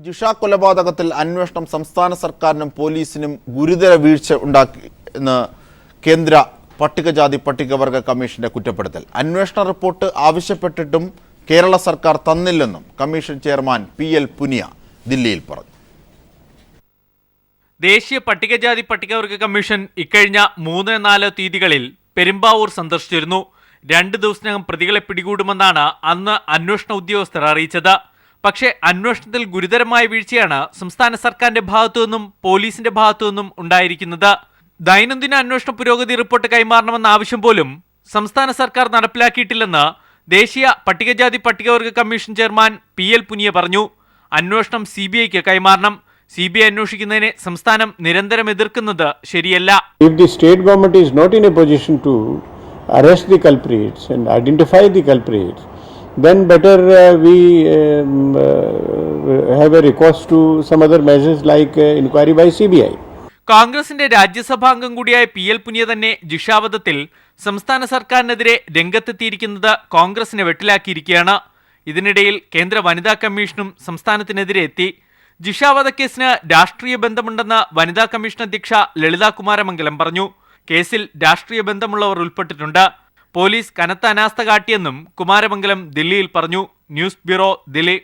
ജിഷ കൊലപാതകത്തിൽ അന്വേഷണം സംസ്ഥാന സർക്കാരിനും പോലീസിനും ഗുരുതര വീഴ്ച ഉണ്ടാക്കിയെന്ന് കേന്ദ്ര പട്ടികജാതി പട്ടികവർഗ കമ്മീഷന്റെ കുറ്റപ്പെടുത്തൽ. അന്വേഷണ റിപ്പോർട്ട് ആവശ്യപ്പെട്ടിട്ടും കേരള സർക്കാർ തന്നില്ലെന്നും കമ്മീഷൻ ചെയർമാൻ PL പുനിയ ദില്ലിയിൽ പറഞ്ഞു. ദേശീയ പട്ടികജാതി പട്ടികവർഗ കമ്മീഷൻ ഇക്കഴിഞ്ഞ 3-4 തീയതികളിൽ പെരുമ്പാവൂർ സന്ദർശിച്ചിരുന്നു. 2 ദിവസത്തിനകം പ്രതികളെ പിടികൂടുമെന്നാണ് അന്ന് അന്വേഷണ ഉദ്യോഗസ്ഥർ അറിയിച്ചത്. പക്ഷേ അന്വേഷണത്തിൽ ഗുരുതരമായ വീഴ്ചയാണ് സംസ്ഥാന സർക്കാരിന്റെ ഭാഗത്തുനിന്നും പോലീസിന്റെ ഭാഗത്തുനിന്നും ഉണ്ടായിരിക്കുന്നത്. ദൈനംദിന അന്വേഷണ പുരോഗതി റിപ്പോർട്ട് കൈമാറണമെന്ന ആവശ്യം പോലും സംസ്ഥാന സർക്കാർ നടപ്പിലാക്കിയിട്ടില്ലെന്ന് ദേശീയ പട്ടികജാതി പട്ടികവർഗ കമ്മീഷൻ ചെയർമാൻ PL പുനിയ പറഞ്ഞു. അന്വേഷണം CBIക്ക് കൈമാറണം. CBI അന്വേഷിക്കുന്നതിനെ സംസ്ഥാനം നിരന്തരം എതിർക്കുന്നത് ശരിയല്ല. If the state government is not in a position to arrest the culprits and identify the culprits, then better we have a recourse to some other measures like inquiry by CBI. കോൺഗ്രസിന്റെ രാജ്യസഭാംഗം കൂടിയായ PL Punia തന്നെ ജിഷാവധത്തിൽ സംസ്ഥാന സർക്കാരിനെതിരെ രംഗത്തെത്തിയിരിക്കുന്നത് കോൺഗ്രസിനെ വെട്ടിലാക്കിയിരിക്കുകയാണ്. ഇതിനിടയിൽ കേന്ദ്ര വനിതാ കമ്മീഷനും സംസ്ഥാനത്തിനെതിരെ എത്തി. ജിഷാവധക്കേസിന് രാഷ്ട്രീയ ബന്ധമുണ്ടെന്ന് വനിതാ കമ്മീഷൻ അധ്യക്ഷ ലളിത കുമാരമംഗലം പറഞ്ഞു. കേസിൽ രാഷ്ട്രീയ ബന്ധമുള്ളവർ ഉൾപ്പെട്ടിട്ടുണ്ട്. പോലീസ് കനത്ത അനാസ്ഥ കാട്ടിയെന്നും കുമാരമംഗലം ദില്ലിയിൽ പറഞ്ഞു. News bureau, Delhi.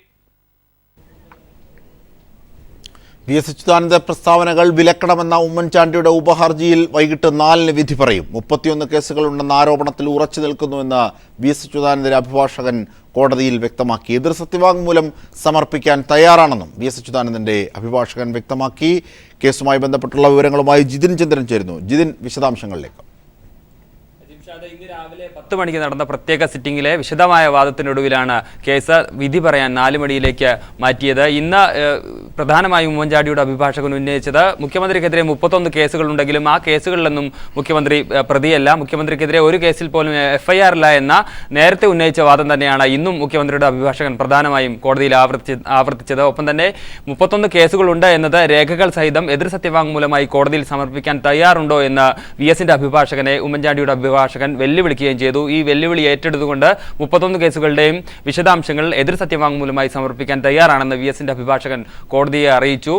VS Achuthananda പ്രസ്താവനകൾ വിലക്കണമെന്ന ഉമ്മൻചാണ്ടിയുടെ ഉപഹർജിയിൽ വൈകിട്ട് 4-ന് വിധി പറയും. 31 കേസുകളുണ്ടെന്ന ആരോപണത്തിൽ ഉറച്ചു നിൽക്കുന്നുവെന്ന് VS അച്യുതാനന്ദന്റെ അഭിഭാഷകൻ കോടതിയിൽ വ്യക്തമാക്കി. എതിർ സത്യവാങ്മൂലം സമർപ്പിക്കാൻ തയ്യാറാണെന്നും VS അച്യുതാനന്ദന്റെ അഭിഭാഷകൻ വ്യക്തമാക്കി. കേസുമായി ബന്ധപ്പെട്ടുള്ള വിവരങ്ങളുമായി ജിതിൻ ചന്ദ്രൻ ചേരുന്നു. ജിതിൻ, വിശദാംശങ്ങളിലേക്ക്. ഇന്ന് രാവിലെ 10 മണിക്ക് നടന്ന പ്രത്യേക സിറ്റിംഗിലെ വിശദമായ വാദത്തിനൊടുവിലാണ് കേസ് വിധി പറയാൻ 4 മണിയിലേക്ക് മാറ്റിയത്. ഇന്ന് പ്രധാനമായും ഉമ്മൻചാണ്ടിയുടെ അഭിഭാഷകൻ ഉന്നയിച്ചത് മുഖ്യമന്ത്രിക്കെതിരെ 31 കേസുകളുണ്ടെങ്കിലും ആ കേസുകളിലൊന്നും മുഖ്യമന്ത്രി പ്രതിയല്ല, മുഖ്യമന്ത്രിക്കെതിരെ ഒരു കേസിൽ പോലും FIR ഇല്ല എന്ന നേരത്തെ ഉന്നയിച്ച വാദം തന്നെയാണ് ഇന്നും മുഖ്യമന്ത്രിയുടെ അഭിഭാഷകൻ പ്രധാനമായും കോടതിയിൽ ആവർത്തിച്ചത്. ഒപ്പം തന്നെ 31 കേസുകളുണ്ട് എന്നത് രേഖകൾ സഹിതം എതിർ സത്യവാങ്മൂലമായി കോടതിയിൽ സമർപ്പിക്കാൻ തയ്യാറുണ്ടോ എന്ന് VSന്റെ അഭിഭാഷകനെ ഉമ്മൻചാണ്ടിയുടെ അഭിഭാഷകൻ വെല്ലുവിളിക്കുകയും ചെയ്തു. ഈ വെല്ലുവിളി ഏറ്റെടുത്തുകൊണ്ട് 31 കേസുകളുടെയും വിശദാംശങ്ങൾ എതിർ സത്യവാങ്മൂലമായി സമർപ്പിക്കാൻ തയ്യാറാണെന്ന് VSന്റെ അഭിഭാഷകൻ കോടതിയെ അറിയിച്ചു.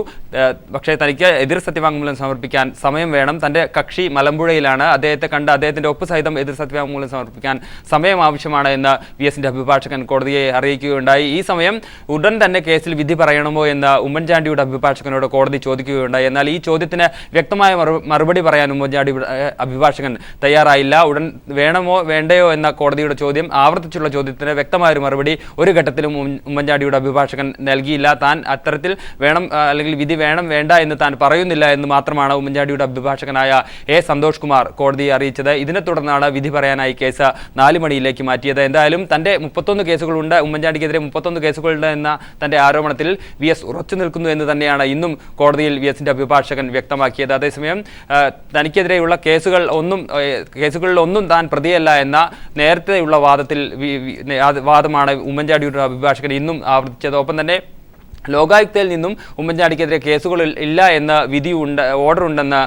പക്ഷേ തനിക്ക് എതിർ സത്യവാങ്മൂലം സമർപ്പിക്കാൻ സമയം വേണം. തന്റെ കക്ഷി മലമ്പുഴയിലാണ്. അദ്ദേഹത്തെ കണ്ട് അദ്ദേഹത്തിന്റെ ഒപ്പ് സഹിതം എതിർ സത്യവാങ്മൂലം സമർപ്പിക്കാൻ സമയം ആവശ്യമാണ് എന്ന് VSന്റെ അഭിഭാഷകൻ കോടതിയെ അറിയിക്കുകയുണ്ടായി. ഈ സമയം ഉടൻ തന്നെ കേസിൽ വിധി പറയണമോ എന്ന് ഉമ്മൻചാണ്ടിയുടെ അഭിഭാഷകനോട് കോടതി ചോദിക്കുകയുണ്ടായി. എന്നാൽ ഈ ചോദ്യത്തിന് വ്യക്തമായ മറുപടി പറയാൻ ഉമ്മൻചാണ്ടി അഭിഭാഷകൻ തയ്യാറായില്ല. ഉടൻ വേണമോ വേണ്ടയോ എന്ന കോടതിയുടെ ചോദ്യം, ആവർത്തിച്ചുള്ള ചോദ്യത്തിന് വ്യക്തമായൊരു മറുപടി ഒരു ഘട്ടത്തിലും ഉമ്മൻചാണ്ടിയുടെ അഭിഭാഷകൻ നൽകിയില്ല. താൻ അത്തരത്തിൽ വേണം അല്ലെങ്കിൽ വിധി വേണം വേണ്ട എന്ന് താൻ പറയുന്നില്ല എന്ന് മാത്രമാണ് ഉമ്മൻചാണ്ടിയുടെ അഭിഭാഷകനായ സന്തോഷ് കുമാർ കോടതിയെ അറിയിച്ചത്. ഇതിനെ തുടർന്നാണ് വിധി പറയാനായി കേസ് 4 മണിയിലേക്ക് മാറ്റിയത്. എന്തായാലും തന്റെ 31 കേസുകളുണ്ട്, ഉമ്മൻചാണ്ടിക്കെതിരെ 31 കേസുകളുണ്ട് എന്ന തന്റെ ആരോപണത്തിൽ VS ഉറച്ചു നിൽക്കുന്നു എന്ന് തന്നെയാണ് ഇന്നും കോടതിയിൽ VSന്റെ അഭിഭാഷകൻ വ്യക്തമാക്കിയത്. അതേസമയം തനിക്കെതിരെയുള്ള കേസുകളിൽ ഒന്നും താൻ പ്രതിയല്ല എന്ന നേരത്തെയുള്ള വാദമാണ് ഉമ്മൻചാണ്ടിയുടെ അഭിഭാഷകൻ ഇന്നും ആവർത്തിച്ചത്. ഒപ്പം തന്നെ ലോകായുക്തയിൽ നിന്നും ഉമ്മൻചാണ്ടിക്കെതിരെ കേസുകളിൽ ഇല്ല എന്ന ഓർഡർ ഉണ്ടെന്ന്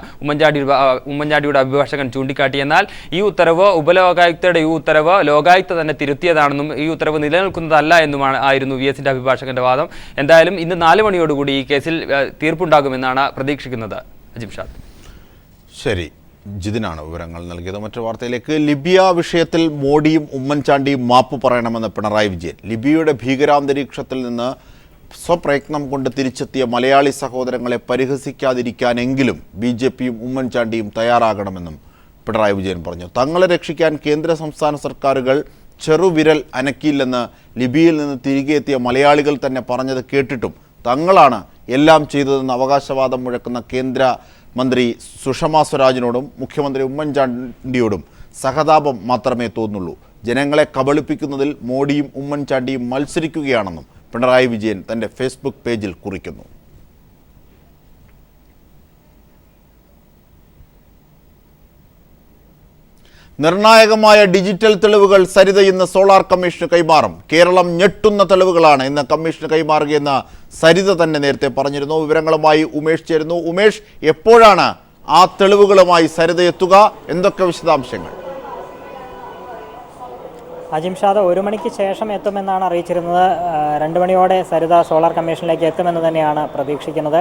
ഉമ്മൻചാണ്ടിയുടെ അഭിഭാഷകൻ ചൂണ്ടിക്കാട്ടി. എന്നാൽ ഈ ഉത്തരവ് ഉപലോകായുക്തയുടെ ഈ ഉത്തരവ് ലോകായുക്ത തന്നെ തിരുത്തിയതാണെന്നും ഈ ഉത്തരവ് നിലനിൽക്കുന്നതല്ല ആയിരുന്നു VSന്റെ അഭിഭാഷകന്റെ വാദം. എന്തായാലും ഇന്ന് 4 മണിയോടുകൂടി ഈ കേസിൽ തീർപ്പുണ്ടാകുമെന്നാണ് പ്രതീക്ഷിക്കുന്നത്. അജിംഷാദ്. ശരി, ജിതിനാണ് വിവരങ്ങൾ നൽകിയത്. മറ്റു വാർത്തയിലേക്ക്. ലിബിയ വിഷയത്തിൽ മോഡിയും ഉമ്മൻചാണ്ടിയും മാപ്പ് പറയണമെന്ന് പിണറായി വിജയൻ. ലിബിയയുടെ ഭീകരാന്തരീക്ഷത്തിൽ നിന്ന് സ്വപ്രയത്നം കൊണ്ട് തിരിച്ചെത്തിയ മലയാളി സഹോദരങ്ങളെ പരിഹസിക്കാതിരിക്കാനെങ്കിലും BJPയും ഉമ്മൻചാണ്ടിയും തയ്യാറാകണമെന്നും പിണറായി വിജയൻ പറഞ്ഞു. തങ്ങളെ രക്ഷിക്കാൻ കേന്ദ്ര സംസ്ഥാന സർക്കാരുകൾ ചെറുവിരൽ അനക്കിയില്ലെന്ന് ലിബിയയിൽ നിന്ന് തിരികെ എത്തിയ മലയാളികൾ തന്നെ പറഞ്ഞത് കേട്ടിട്ടും തങ്ങളാണ് എല്ലാം ചെയ്തതെന്ന് അവകാശവാദം മുഴക്കുന്ന കേന്ദ്ര മന്ത്രി സുഷമ സ്വരാജിനോടും മുഖ്യമന്ത്രി ഉമ്മൻചാണ്ടിയോടും സഹതാപം മാത്രമേ തോന്നുള്ളൂ. ജനങ്ങളെ കബളിപ്പിക്കുന്നതിൽ മോഡിയും ഉമ്മൻചാണ്ടിയും മത്സരിക്കുകയാണെന്നും പിണറായി വിജയൻ തൻ്റെ ഫേസ്ബുക്ക് പേജിൽ കുറിക്കുന്നു. നിർണായകമായ ഡിജിറ്റൽ തെളിവുകൾ സരിത ഇന്ന് സോളാർ കമ്മീഷന് കൈമാറും. കേരളം ഞെട്ടുന്ന തെളിവുകളാണ് ഇന്ന് കമ്മീഷന് കൈമാറുകയെന്ന് സരിത തന്നെ നേരത്തെ പറഞ്ഞിരുന്നു. വിവരങ്ങളുമായി ഉമേഷ് ചേരുന്നു. ഉമേഷ്, എപ്പോഴാണ് ആ തെളിവുകളുമായി സരിത എത്തുക? എന്തൊക്കെ വിശദാംശങ്ങൾ? അജിംഷാദ് 1 മണിക്ക് ശേഷം എത്തുമെന്നാണ് അറിയിച്ചിരുന്നത്. 2 മണിയോടെ സരിത സോളാർ കമ്മീഷനിലേക്ക് എത്തുമെന്ന് തന്നെയാണ് പ്രതീക്ഷിക്കുന്നത്.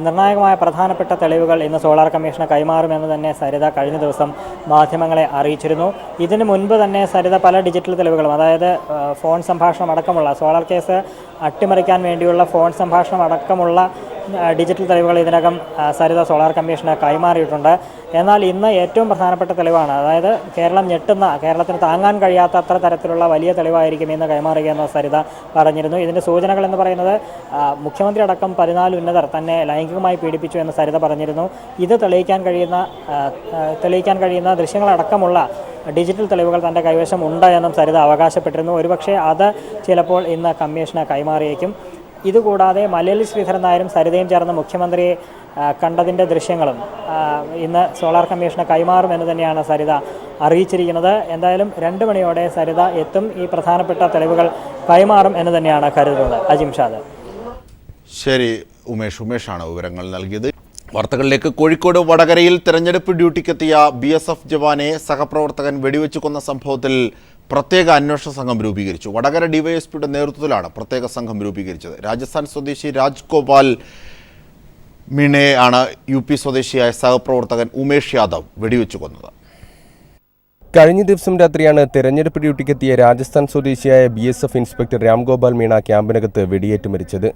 നിർണായകമായ പ്രധാനപ്പെട്ട തെളിവുകൾ ഇന്ന് സോളാർ കമ്മീഷന് കൈമാറുമെന്ന് തന്നെ സരിത കഴിഞ്ഞ ദിവസം മാധ്യമങ്ങളെ അറിയിച്ചിരുന്നു. ഇതിനു മുൻപ് തന്നെ സരിത പല ഡിജിറ്റൽ തെളിവുകളും, അതായത് ഫോൺ സംഭാഷണം അടക്കമുള്ള സോളാർ കേസ് അട്ടിമറിക്കാൻ വേണ്ടിയുള്ള ഫോൺ സംഭാഷണം അടക്കമുള്ള ഡിജിറ്റൽ തെളിവുകൾ ഇതിനകം സരിത സോളാർ കമ്മീഷന് കൈമാറിയിട്ടുണ്ട്. എന്നാൽ ഇന്ന് ഏറ്റവും പ്രധാനപ്പെട്ട തെളിവാണ്, അതായത് കേരളം ഞെട്ടുന്ന, കേരളത്തിന് താങ്ങാൻ കഴിയാത്ത അത്ര തരത്തിലുള്ള വലിയ തെളിവായിരിക്കും ഇന്ന് കൈമാറുകയെന്ന് സരിത പറഞ്ഞിരുന്നു. ഇതിൻ്റെ സൂചനകൾ എന്ന് പറയുന്നത് മുഖ്യമന്ത്രി അടക്കം 14 ഉന്നതർ തന്നെ ലൈംഗികമായി പീഡിപ്പിച്ചു എന്ന് സരിത പറഞ്ഞിരുന്നു. ഇത് തെളിയിക്കാൻ കഴിയുന്ന ദൃശ്യങ്ങളടക്കമുള്ള ഡിജിറ്റൽ തെളിവുകൾ തൻ്റെ കൈവശം ഉണ്ട് എന്നും സരിത അവകാശപ്പെട്ടിരുന്നു. ഒരുപക്ഷെ അത് ചിലപ്പോൾ ഇന്ന് കമ്മീഷന് കൈമാറിയേക്കും. ഇതുകൂടാതെ മലയാളി ശ്രീധരൻ നായരും സരിതയും ചേർന്ന് മുഖ്യമന്ത്രിയെ കണ്ടതിൻ്റെ ദൃശ്യങ്ങളും ഇന്ന് സോളാർ കമ്മീഷന് കൈമാറുമെന്ന് തന്നെയാണ് സരിത അറിയിച്ചിരിക്കുന്നത്. എന്തായാലും 2 മണിയോടെ സരിത എത്തും, ഈ പ്രധാനപ്പെട്ട തെളിവുകൾ കൈമാറും എന്ന് തന്നെയാണ് കരുതുന്നത്. അജിംഷാദ്. ശരി, ഉമേഷാണ് വിവരങ്ങൾ നൽകിയത്. വാർത്തകളിലേക്ക്. കോഴിക്കോട് വടകരയിൽ തെരഞ്ഞെടുപ്പ് ഡ്യൂട്ടിക്കെത്തിയ BSF ജവാനെ സഹപ്രവർത്തകൻ വെടിവെച്ചു കൊന്ന സംഭവത്തിൽ പ്രത്യേക അന്വേഷണ സംഘം രൂപീകരിച്ചു. വടകര ഡിവൈഎസ്പിയുടെ നേതൃത്വത്തിലാണ് പ്രത്യേക സംഘം രൂപീകരിച്ചത്. രാജസ്ഥാൻ സ്വദേശി രാജ്ഗോപാൽ മീണയെയാണ് UP സ്വദേശിയായ സഹപ്രവർത്തകൻ ഉമേഷ് യാദവ് വെടിവെച്ചു കൊന്നത്. കഴിഞ്ഞ ദിവസം രാത്രിയാണ് തെരഞ്ഞെടുപ്പ് ഡ്യൂട്ടിക്കെത്തിയ രാജസ്ഥാൻ സ്വദേശിയായ BSF ഇൻസ്പെക്ടർ രാംഗോപാൽ മീണ ക്യാമ്പിനകത്ത് വെടിയേറ്റ് മരിച്ചത്.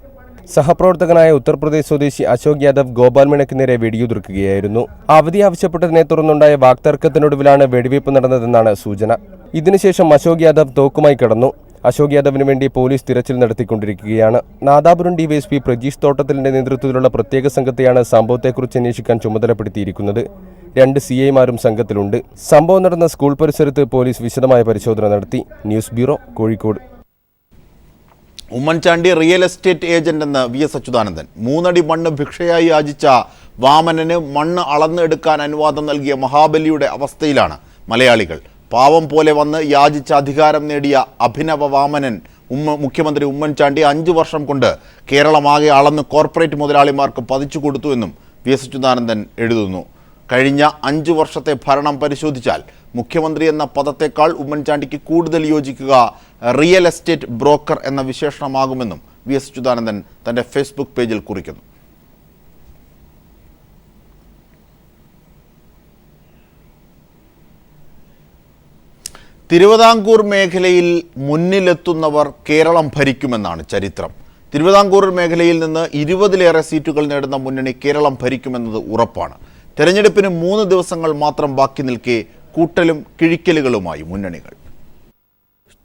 സഹപ്രവർത്തകനായ ഉത്തർപ്രദേശ് സ്വദേശി അശോക് യാദവ് ഗോപാൽ മീണയ്ക്ക് നേരെ വെടിയുതിർക്കുകയായിരുന്നു. അവധി ആവശ്യപ്പെട്ടതിനെ തുടർന്നുണ്ടായ വാക്തർക്കത്തിനൊടുവിലാണ് വെടിവയ്പ് നടന്നതെന്നാണ് സൂചന. ഇതിനുശേഷം അശോക് യാദവ് തോക്കുമായി കടന്നു. അശോക് യാദവിന് വേണ്ടി പോലീസ് തിരച്ചിൽ നടത്തിക്കൊണ്ടിരിക്കുകയാണ്. നാദാപുരം ഡിവൈഎസ്പി പ്രജീഷ് തോട്ടത്തിലിന്റെ നേതൃത്വത്തിലുള്ള പ്രത്യേക സംഘത്തെയാണ് സംഭവത്തെക്കുറിച്ച് അന്വേഷിക്കാൻ ചുമതലപ്പെടുത്തിയിരിക്കുന്നത്. 2 CIമാരും സംഘത്തിലുണ്ട്. സംഭവം നടന്ന സ്കൂൾ പരിസരത്ത് പോലീസ് വിശദമായ പരിശോധന നടത്തി. News bureau, Kozhikode. Oommen Chandy real estate agent എന്ന് VS അച്യുതാനന്ദൻ. 3 അടി മണ്ണ് ഭിക്ഷയായി യാചിച്ച വാമനന് മണ്ണ് അളന്നെടുക്കാൻ അനുവാദം നൽകിയ മഹാബലിയുടെ അവസ്ഥയിലാണ് മലയാളികൾ. പാവം പോലെ വന്ന് യാചിച്ച അധികാരം നേടിയ അഭിനവ വാമനൻ മുഖ്യമന്ത്രി ഉമ്മൻചാണ്ടി 5 വർഷം കൊണ്ട് കേരളമാകെ അളന്ന് കോർപ്പറേറ്റ് മുതലാളിമാർക്ക് പതിച്ചു കൊടുത്തുവെന്നും VS അച്യുതാനന്ദൻ എഴുതുന്നു. കഴിഞ്ഞ 5 വർഷത്തെ ഭരണം പരിശോധിച്ചാൽ മുഖ്യമന്ത്രി എന്ന പദത്തേക്കാൾ ഉമ്മൻചാണ്ടിക്ക് കൂടുതൽ യോജിക്കുക റിയൽ എസ്റ്റേറ്റ് ബ്രോക്കർ എന്ന വിശേഷണമാകുമെന്നും VS അച്യുതാനന്ദൻ തൻ്റെ ഫേസ്ബുക്ക് പേജിൽ കുറിക്കുന്നു. തിരുവിതാംകൂർ മേഖലയിൽ മുന്നിലെത്തുന്നവർ കേരളം ഭരിക്കുമെന്നാണ് ചരിത്രം. തിരുവിതാംകൂർ മേഖലയിൽ നിന്ന് 20ലേറെ സീറ്റുകൾ നേടുന്ന മുന്നണി കേരളം ഭരിക്കുമെന്നത് ഉറപ്പാണ്. തെരഞ്ഞെടുപ്പിന് 3 ദിവസങ്ങൾ മാത്രം ബാക്കി നിൽക്കെ കൂട്ടലും കിഴിക്കലുകളുമായി മുന്നണികൾ.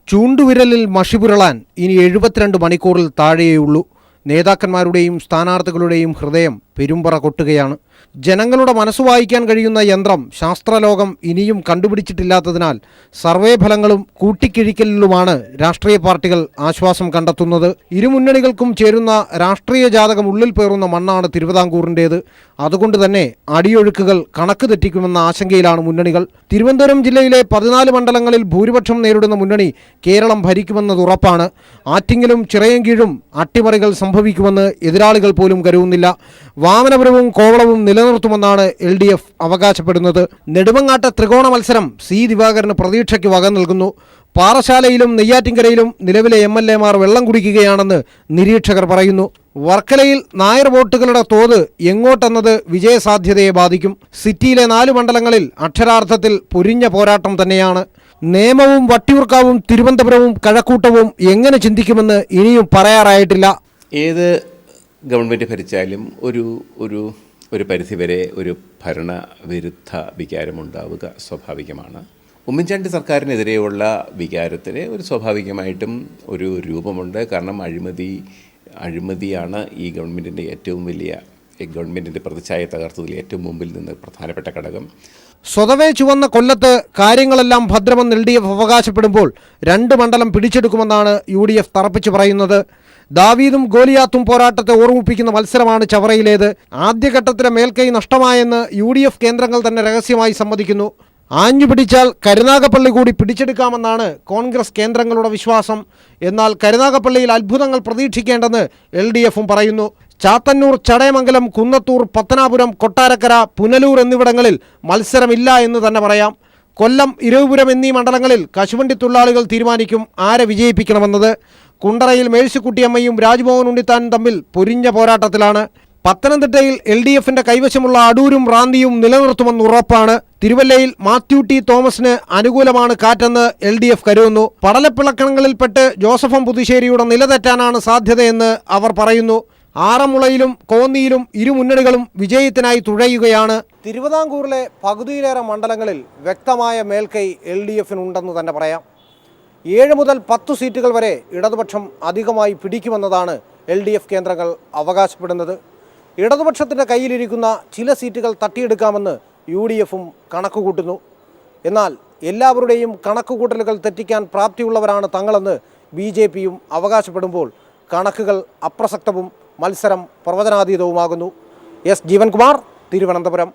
ചൂണ്ടുവിരലിൽ മഷിപുരളാൻ ഇനി 72 മണിക്കൂറിൽ താഴെയുള്ളൂ. നേതാക്കന്മാരുടെയും സ്ഥാനാർത്ഥികളുടെയും ഹൃദയം പെരുമ്പറ കൊട്ടുകയാണ്. ജനങ്ങളുടെ മനസ്സ് വായിക്കാൻ കഴിയുന്ന യന്ത്രം ശാസ്ത്രലോകം ഇനിയും കണ്ടുപിടിച്ചിട്ടില്ലാത്തതിനാൽ സർവേ ഫലങ്ങളും കൂട്ടിക്കിഴിക്കലിലുമാണ് രാഷ്ട്രീയ പാർട്ടികൾ ആശ്വാസം കണ്ടെത്തുന്നത്. ഇരുമുന്നണികൾക്കും ചേരുന്ന രാഷ്ട്രീയ ജാതകം ഉള്ളിൽ പേറുന്ന മണ്ണാണ് തിരുവിതാംകൂറിൻ്റേത്. അതുകൊണ്ട് തന്നെ അടിയൊഴുക്കുകൾ കണക്ക് തെറ്റിക്കുമെന്ന ആശങ്കയിലാണ് മുന്നണികൾ. തിരുവനന്തപുരം ജില്ലയിലെ 14 മണ്ഡലങ്ങളിൽ ഭൂരിപക്ഷം നേരിടുന്ന മുന്നണി കേരളം ഭരിക്കുമെന്നത് ഉറപ്പാണ്. ആറ്റിങ്ങലും ചിറയൻകീഴും അട്ടിമറികൾ സംഭവിക്കുമെന്ന് എതിരാളികൾ പോലും കരുതുന്നില്ല. വാമനപുരവും കോവളവും നിലനിർത്തുമെന്നാണ് LDF അവകാശപ്പെടുന്നത്. നെടുമങ്ങാട്ട് ത്രികോണ മത്സരം C ദിവാകരന് പ്രതീക്ഷയ്ക്ക് വക നൽകുന്നു. പാറശാലയിലും നെയ്യാറ്റിൻകരയിലും നിലവിലെ MLAമാർ വെള്ളം കുടിക്കുകയാണെന്ന് നിരീക്ഷകർ പറയുന്നു. വർക്കലയിൽ നായർ വോട്ടുകളുടെ തോത് എങ്ങോട്ടെന്നത് വിജയസാധ്യതയെ ബാധിക്കും. സിറ്റിയിലെ 4 മണ്ഡലങ്ങളിൽ അക്ഷരാർത്ഥത്തിൽ പൊരിഞ്ഞ പോരാട്ടം തന്നെയാണ്. നേമവും വട്ടിയൂർക്കാവും തിരുവനന്തപുരവും കഴക്കൂട്ടവും എങ്ങനെ ചിന്തിക്കുമെന്ന് ഇനിയും പറയാറായിട്ടില്ല. ഏത് ഗവൺമെൻറ് ഭരിച്ചാലും ഒരു പരിധിവരെ ഒരു ഭരണവിരുദ്ധ വികാരമുണ്ടാവുക സ്വാഭാവികമാണ്. ഉമ്മൻചാണ്ടി സർക്കാരിനെതിരെയുള്ള വികാരത്തിന് ഒരു സ്വാഭാവികമായിട്ടും ഒരു രൂപമുണ്ട്. കാരണം അഴിമതിയാണ് ഈ ഗവൺമെൻറ്റിൻ്റെ ഏറ്റവും വലിയ, ഗവൺമെൻറ്റിൻ്റെ പ്രതിച്ഛായ തകർത്തതിൽ ഏറ്റവും മുമ്പിൽ നിന്ന് പ്രധാനപ്പെട്ട ഘടകം. സ്വതവേ ചുവന്ന കൊല്ലത്ത് കാര്യങ്ങളെല്ലാം ഭദ്രമെന്ന് LDF അവകാശപ്പെടുമ്പോൾ 2 മണ്ഡലം പിടിച്ചെടുക്കുമെന്നാണ് UDF തറപ്പിച്ച് പറയുന്നത്. ദാവീദും ഗോലിയാത്തും പോരാട്ടത്തെ ഓർമ്മിപ്പിക്കുന്ന മത്സരമാണ് ചവറയിലേത്. ആദ്യഘട്ടത്തിലെ മേൽക്കൈ നഷ്ടമായെന്ന് UDF കേന്ദ്രങ്ങൾ തന്നെ രഹസ്യമായി സമ്മതിക്കുന്നു. ആഞ്ഞു പിടിച്ചാൽ കരുനാഗപ്പള്ളി കൂടി പിടിച്ചെടുക്കാമെന്നാണ് കോൺഗ്രസ് കേന്ദ്രങ്ങളുടെ വിശ്വാസം. എന്നാൽ കരുനാഗപ്പള്ളിയിൽ അത്ഭുതങ്ങൾ പ്രതീക്ഷിക്കേണ്ടെന്ന് LDFും പറയുന്നു. ചാത്തന്നൂർ, ചടയമംഗലം, കുന്നത്തൂർ, പത്തനാപുരം, കൊട്ടാരക്കര, പുനലൂർ എന്നിവിടങ്ങളിൽ മത്സരമില്ല എന്ന് തന്നെ പറയാം. കൊല്ലം, ഇരവിപുരം എന്നീ മണ്ഡലങ്ങളിൽ കശുവണ്ടി തൊഴിലാളികൾ തീരുമാനിക്കും ആരെ വിജയിപ്പിക്കണമെന്നത്. കുണ്ടറയിൽ മേഴ്സിക്കുട്ടിയമ്മയും രാജ്മോഹൻ ഉണ്ണിത്താനും തമ്മിൽ പൊരിഞ്ഞ പോരാട്ടത്തിലാണ്. പത്തനംതിട്ടയിൽ LDFന്റെ കൈവശമുള്ള അടൂരും റാന്നിയും നിലനിർത്തുമെന്ന് ഉറപ്പാണ്. തിരുവല്ലയിൽ മാത്യു ടി തോമസിന് അനുകൂലമാണ് കാറ്റെന്ന് LDF കരുതുന്നു. പടലപ്പിളക്കണങ്ങളിൽപ്പെട്ട് ജോസഫം പുതുശ്ശേരിയുടെ നിലതെറ്റാനാണ് സാധ്യതയെന്ന് അവർ പറയുന്നു. ആറന്മുളയിലും കോന്നിയിലും ഇരു മുന്നണികളും വിജയത്തിനായി തുഴയുകയാണ്. തിരുവിതാംകൂറിലെ പകുതിയിലേറെ മണ്ഡലങ്ങളിൽ വ്യക്തമായ മേൽക്കൈ LDFനുണ്ടെന്ന് തന്നെ പറയാം. 7 മുതൽ 10 സീറ്റുകൾ വരെ ഇടതുപക്ഷം അധികമായി പിടിക്കുമെന്നതാണ് LDF കേന്ദ്രങ്ങൾ അവകാശപ്പെടുന്നത്. ഇടതുപക്ഷത്തിൻ്റെ കയ്യിലിരിക്കുന്ന ചില സീറ്റുകൾ തട്ടിയെടുക്കാമെന്ന് UDFും കണക്കുകൂട്ടുന്നു. എന്നാൽ എല്ലാവരുടെയും കണക്കുകൂട്ടലുകൾ തെറ്റിക്കാൻ പ്രാപ്തിയുള്ളവരാണ് തങ്ങളെന്ന് BJPയും അവകാശപ്പെടുമ്പോൾ കണക്കുകൾ അപ്രസക്തവും മത്സരം പ്രവചനാതീതവുമാകുന്നു. S. ജീവൻകുമാർ, തിരുവനന്തപുരം.